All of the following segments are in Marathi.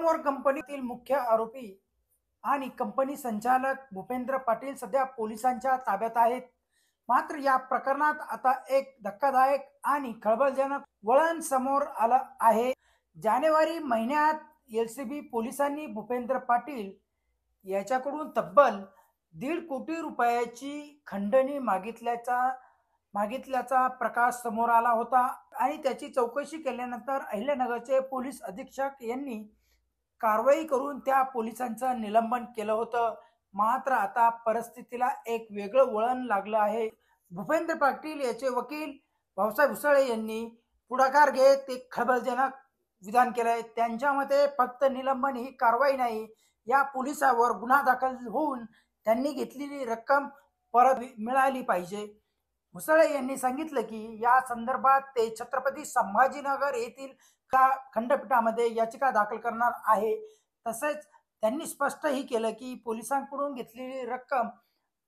समोर कंपनीतील मुख्य आरोपी आणि कंपनी संचालक भूपेंद्र पाटील सध्या पोलिसांच्या ताब्यात आहेत। मात्र या प्रकरणात आता एक धक्कादायक आणि खळबळजनक वळण समोर आलं आहे। जानेवारी महिन्यात एलसीबी पोलिसांनी भूपेंद्र पाटील याच्याकडून तब्बल 1.5 कोटी रुपयाची खंडणी मागितल्याचा प्रकार समोर आला होता आणि त्याची चौकशी केल्यानंतर अहिल्यानगरचे पोलीस अधीक्षक यांनी कारवाई करून त्या पोलिसांचं निलंबन केलं होतं। मात्र आता परिस्थितीला एक वेगळं वळण लागलं आहे। भूपेंद्र पाटील याचे वकील भाऊसाहेब उसळे यांनी पुढाकार घेत एक खळबळजनक विधान केलंय। त्यांच्या मते फक्त निलंबन ही कारवाई नाही, या पोलिसावर गुन्हा दाखल होऊन त्यांनी घेतलेली रक्कम परत मिळाली पाहिजे। उसळे यांनी सांगितलं की या संदर्भात ते छत्रपती संभाजीनगर येथील खंडपीठामध्ये याचिका दाखल करणार आहे। तसेच त्यांनी स्पष्टही केलं की पोलिसांकडून घेतलेली रक्कम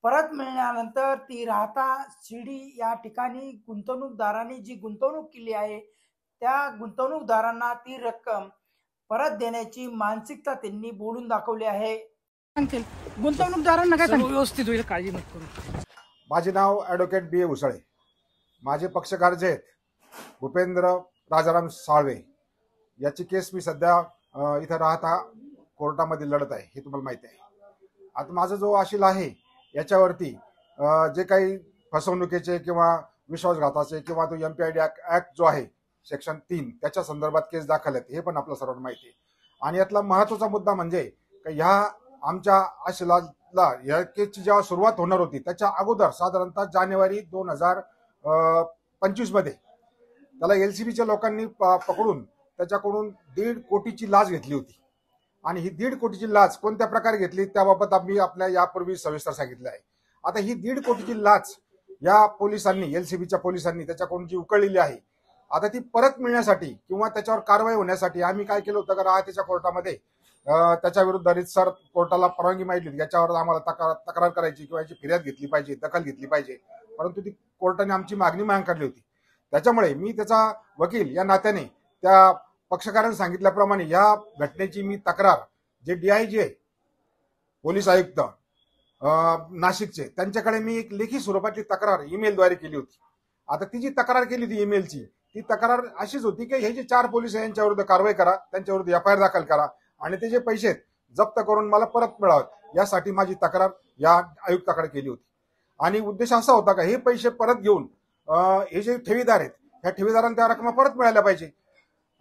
परत मिळाल्यानंतर ती राहता शिर्डी या ठिकाणी गुंतवणूकदारांनी जी गुंतवणूक केली आहे त्या गुंतवणूकदारांना ती रक्कम परत देण्याची मानसिकता त्यांनी बोलून दाखवली आहे। गुंतवणूकदारांना काय व्यवस्थित होईल, काळजी नको करू। माझे नाव ॲडव्होकेट बी ए उसळे। माझे पक्षकार जे आहेत भूपेंद्र राजाराम साळवे याची केस मी सध्या इथं राहता कोर्टामध्ये लढत आहे, हे तुम्हाला माहिती आहे। आता माझा जो आशील आहे याच्यावरती जे काही फसवणुकीचे किंवा विश्वासघाताचे किंवा तो MPID ॲक्ट जो आहे सेक्शन 3 त्याच्या संदर्भात केस दाखल आहेत, हे पण आपल्या सर्वांना माहिती आहे। आणि यातला महत्त्वाचा मुद्दा म्हणजे ह्या आमच्या आशिलाला या केसची जेव्हा सुरुवात होणार होती त्याच्या अगोदर साधारणतः जानेवारी 2025 मध्ये त्याला LCBच्या लोकांनी पकडून त्याच्याकडून 1.5 कोटीची लाच घेतली होती। आणि ही 1.5 कोटीची लाच कोणत्या प्रकारे घेतली त्याबाबत आम्ही आपल्या यापूर्वी सविस्तर सांगितलं आहे। आता ही 1.5 कोटीची लाच या पोलिसांनी LCBच्या पोलिसांनी त्याच्याकडून जी उकळलेली आहे, आता ती परत मिळण्यासाठी किंवा त्याच्यावर कारवाई होण्यासाठी आम्ही काय केलं होतं का राहतेच्या कोर्टामध्ये त्याच्या विरुद्ध रीतसर कोर्टाला परवानगी मागितली, याच्यावर आम्हाला तक्रार करायची किंवा याची फिर्याद घेतली पाहिजे, दखल घेतली पाहिजे, परंतु ती कोर्टाने आमची मागणी काढली होती। त्याच्यामुळे मी त्याचा वकील या नात्याने त्या पक्षकारांनी सांगितल्याप्रमाणे या घटनेची मी तक्रार जे DIG आहे पोलीस आयुक्त नाशिकचे त्यांच्याकडे मी एक लेखी स्वरूपातली तक्रार ईमेलद्वारे केली होती। आता ती जी तक्रार केली होती ईमेलची, ती तक्रार अशीच होती की हे जे 4 पोलीस आहे यांच्या विरुद्ध कारवाई करा, त्यांच्या विरुद्ध FIR दाखल करा आणि ते जे पैसे जप्त करून मला परत मिळावेत यासाठी माझी तक्रार या आयुक्ताकडे केली होती। आणि उद्देश असा होता का हे पैसे परत घेऊन हे जे ठेवीदार आहेत ह्या ठेवीदारांना त्या रक्कम परत मिळाल्या पाहिजे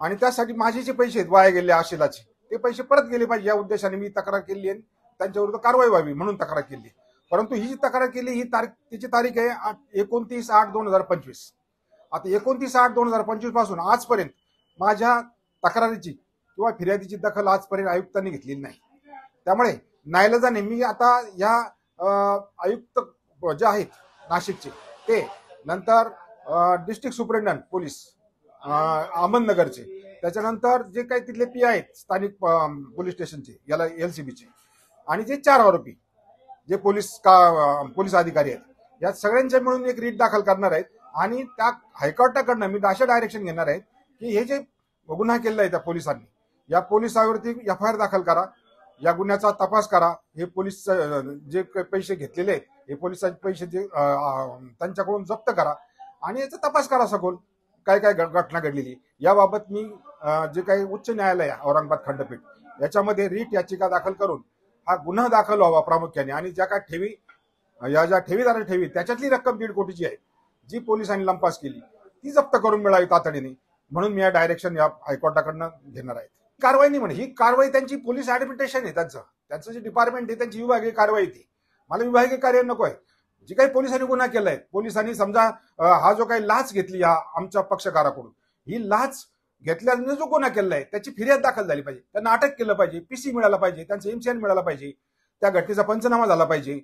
आणि त्यासाठी माझे जे पैसे आहेत वाया गेले आशिलाचे ते पैसे परत गेले पाहिजे या उद्देशाने मी तक्रार केली आहे, त्यांच्या विरुद्ध कारवाई व्हावी म्हणून तक्रार केली। परंतु ही जी तक्रार केली ही तिची तारीख आहे 29/8/2025। आता 29/8/2025 पासून आजपर्यंत माझ्या तक्रारीची किंवा फिर्यादीची दखल आजपर्यंत आयुक्तांनी घेतलेली नाही। त्यामुळे नाईलाजाने मी आता या आयुक्त जे आहेत नाशिकचे ते नंतर डिस्ट्रिक्ट सुपरिटेंडंट पोलीस अहमदनगरचे, त्याच्यानंतर जे काही तिथले PI आहेत स्थानिक पोलीस स्टेशनचे याला LCBचे आणि जे 4 आरोपी जे पोलीस अधिकारी आहेत या सगळ्यांच्या मिळून एक रीट दाखल करणार आहेत आणि त्या हायकोर्टाकडनं मी अशा डायरेक्शन घेणार आहेत की हे जे गुन्हा केलेला आहे त्या पोलिसांनी या पोलिसावरती FIR दाखल करा, या गुन्ह्याचा तपास करा, हे पोलीस जे पैसे घेतलेले आहेत हे पोलिसांचे पैसे जे त्यांच्याकडून जप्त करा आणि याचा तपास करा सखोल काय काय घटना घडलेली याबाबत मी जे काही उच्च न्यायालय औरंगाबाद खंडपीठ याच्यामध्ये रीट याचिका दाखल करून हा गुन्हा दाखल व्हावा प्रामुख्याने आणि ज्या काय ठेवी या ज्या ठेवीदार ठेवी त्याच्यातली रक्कम 1.5 कोटीची आहे जी पोलिसांनी लंपास केली ती जप्त करून मिळावी तातडीने, म्हणून मी या डायरेक्शन या हायकोर्टाकडनं घेणार आहे। कारवाई नाही म्हणे, ही कारवाई त्यांची पोलीस ऍडमिनिस्ट्रेशन आहे, त्यांचं जे डिपार्टमेंट आहे त्यांची विभागीय कारवाई ती, मला विभागीय कार्य नको आहे। जी काही पोलिसांनी गुन्हा केलाय, पोलिसांनी समजा हा जो काही लाच घेतली हा आमच्या पक्षकाराकडून, ही लाच घेतल्याने जो गुन्हा केलाय त्याची फिर्याद दाखल झाली पाहिजे, त्यांना अटक केलं पाहिजे, PC मिळाला पाहिजे, त्यांचं MCN मिळाला पाहिजे, त्या घटनेचा पंचनामा झाला पाहिजे,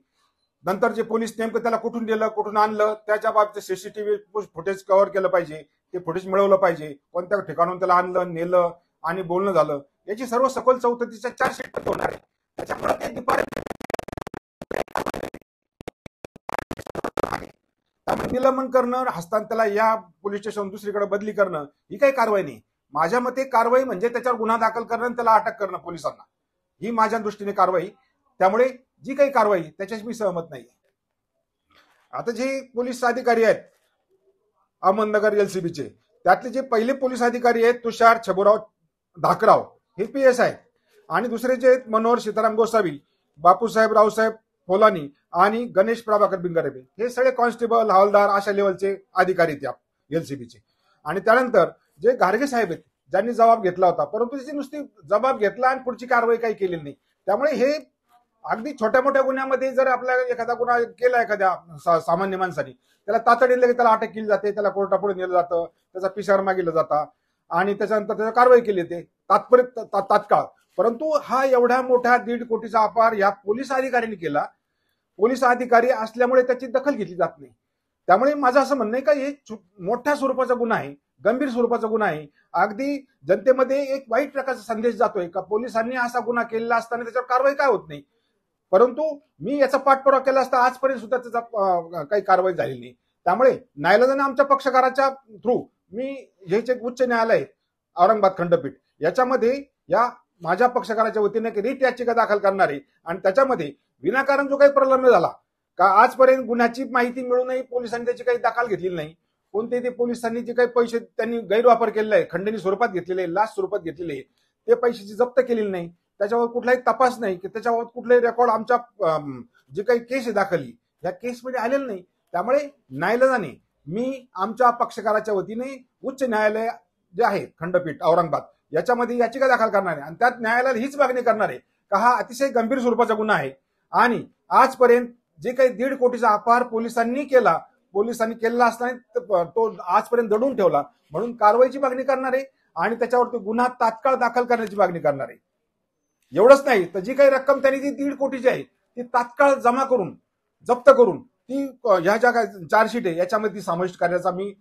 नंतर जे पोलीस नेमकं त्याला कुठून दिलं कुठून आणलं त्याच्या बाबतीत CCTV फुटेज कव्हर केलं पाहिजे, ते फुटेज मिळवलं पाहिजे, कोणत्या ठिकाणून त्याला आणलं नेलं आणि बोलणं झालं याची सर्व सखोल चौकशीच्या 4 शीट होणार आहे। त्याच्यामुळे ते डिपार्टमेंट निलंबन करणं, हस्तांतराला या पोलीस स्टेशन दुसरीकडे बदली करणं ही काही कारवाई नाही। माझ्या मते कारवाई म्हणजे त्याच्यावर गुन्हा दाखल करणं आणि त्याला अटक करणं पोलिसांना, ही माझ्या दृष्टीने कारवाई. त्यामुळे जी काही कारवाई त्याच्याशी मी सहमत नाही. आता जे पोलीस अधिकारी आहेत अहमदनगर एलसीबीचे, त्यातले जे पहिले पोलीस अधिकारी आहेत तुषार छबुराव धाकराव, हे पीएस आहेत, आणि दुसरे जे आहेत मनोहर सीताराम गोसावी, बापूसाहेब रावसाहेब फोलानी आणि गणेश प्रभाकर बिंगारेबे, हे सगळे कॉन्स्टेबल हवालदार अशा लेवलचे अधिकारी त्या एलसीबीचे. आणि त्यानंतर जे घारगे साहेब आहेत ज्यांनी जबाब घेतला होता, परंतु त्याची नुसती जबाब घेतला आणि पुढची कारवाई काही केलेली नाही. त्यामुळे हे अगदी छोट्या मोठ्या गुन्ह्यामध्ये जर आपल्या एखादा गुन्हा केला एखाद्या सामान्य माणसाने, त्याला तातडीने त्याला अटक केली जाते, त्याला कोर्टापुढे नेलं जातं, त्याचा पिसार मागितला जाता आणि त्याच्यानंतर त्याची कारवाई केली जाते तात्काळ. परंतु हा एवढ्या मोठ्या 1.5 कोटीचा अपहार या पोलीस अधिकाऱ्यांनी केला. पोलीस अधिकारी असल्यामुळे त्याची दखल घेतली जात नाही. त्यामुळे माझं असं म्हणणं आहे का हे मोठ्या स्वरूपाचा गुन्हा आहे, गंभीर स्वरूपाचा गुन्हा आहे. अगदी जनतेमध्ये एक वाईट प्रकारचा संदेश जातोय का पोलिसांनी असा गुन्हा केलेला असताना त्याच्यावर कारवाई काय होत नाही. परंतु मी याचा पाठपुरावा केला असता आजपर्यंत सुद्धा त्याचा काही कारवाई झालेली नाही. त्यामुळे न्यायालयाने आमच्या पक्षकाराच्या थ्रू मी हे जे उच्च न्यायालय औरंगाबाद खंडपीठ याच्यामध्ये या माझ्या पक्षकाराच्या वतीने रिट याचिका दाखल करणार आहे. आणि त्याच्यामध्ये विनाकारण जो काही प्रलंब झाला का आजपर्यंत गुन्ह्याची माहिती मिळूनही पोलिसांनी त्याची काही दखल घेतलेली नाही. कोणते ते पोलिसांनी जे काही पैसे त्यांनी गैरवापर केलेला आहे, खंडणी स्वरूपात घेतलेले, लाच स्वरूपात घेतलेले, ते पैशाची जप्त केलेली नाही, त्याच्यावर कुठलाही तपास नाही की त्याच्यावर कुठलाही रेकॉर्ड आमच्या जे काही केस आहे दाखली या केसमध्ये आलेलं नाही. त्यामुळे न्यायालयाने मी आमच्या पक्षकाराच्या वतीने उच्च न्यायालय जे आहे खंडपीठ औरंगाबाद याच्यामध्ये याचिका दाखल करणार आहे आणि त्यात न्यायालयाला हीच मागणी करणार आहे का हा अतिशय गंभीर स्वरूपाचा गुन्हा आहे आणि आजपर्यंत जे काही 1.5 कोटीचा अपहार पोलिसांनी केलेला असताना तो आजपर्यंत दडून ठेवला, म्हणून कारवाईची मागणी करणार आहे आणि त्याच्यावरती गुन्हा तात्काळ दाखल करण्याची मागणी करणार आहे. एवढंच नाही तर जी काही रक्कम त्यांनी ती 1.5 कोटीची आहे ती तात्काळ जमा करून जप्त करून ती ह्या ज्या काय चार्जशीट आहे याच्यामध्ये ती समाविष्ट करण्याचा मी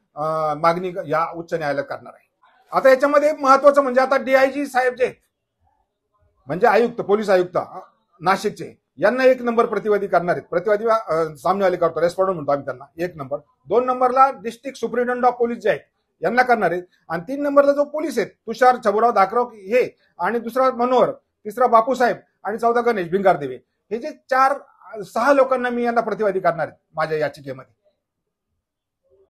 मागणी या उच्च न्यायालयात करणार आहे. आता याच्यामध्ये महत्वाचं म्हणजे आता डीआयजी साहेब जे म्हणजे आयुक्त पोलीस आयुक्त नाशिकचे यांना 1 नंबर प्रतिवादी करणार आहेत. प्रतिवादी सामनेवाले करतो, रेस्पॉन्डंट म्हणतो आम्ही त्यांना 1 नंबर. 2 नंबरला डिस्ट्रिक्ट सुप्रिटेंडंट ऑफ पोलीस जे आहेत यांना करणार आहेत आणि 3 नंबरला जो पोलीस आहेत तुषार छबुराव धाकराव हे आणि दुसरा मनोहर, तिसरा बापूसाहेब आणि 14 गणेश भिंगारदेवे, हे जे 4-6 लोकांना मी यांना प्रतिवादी करणार आहेत माझ्या याचिकेमध्ये.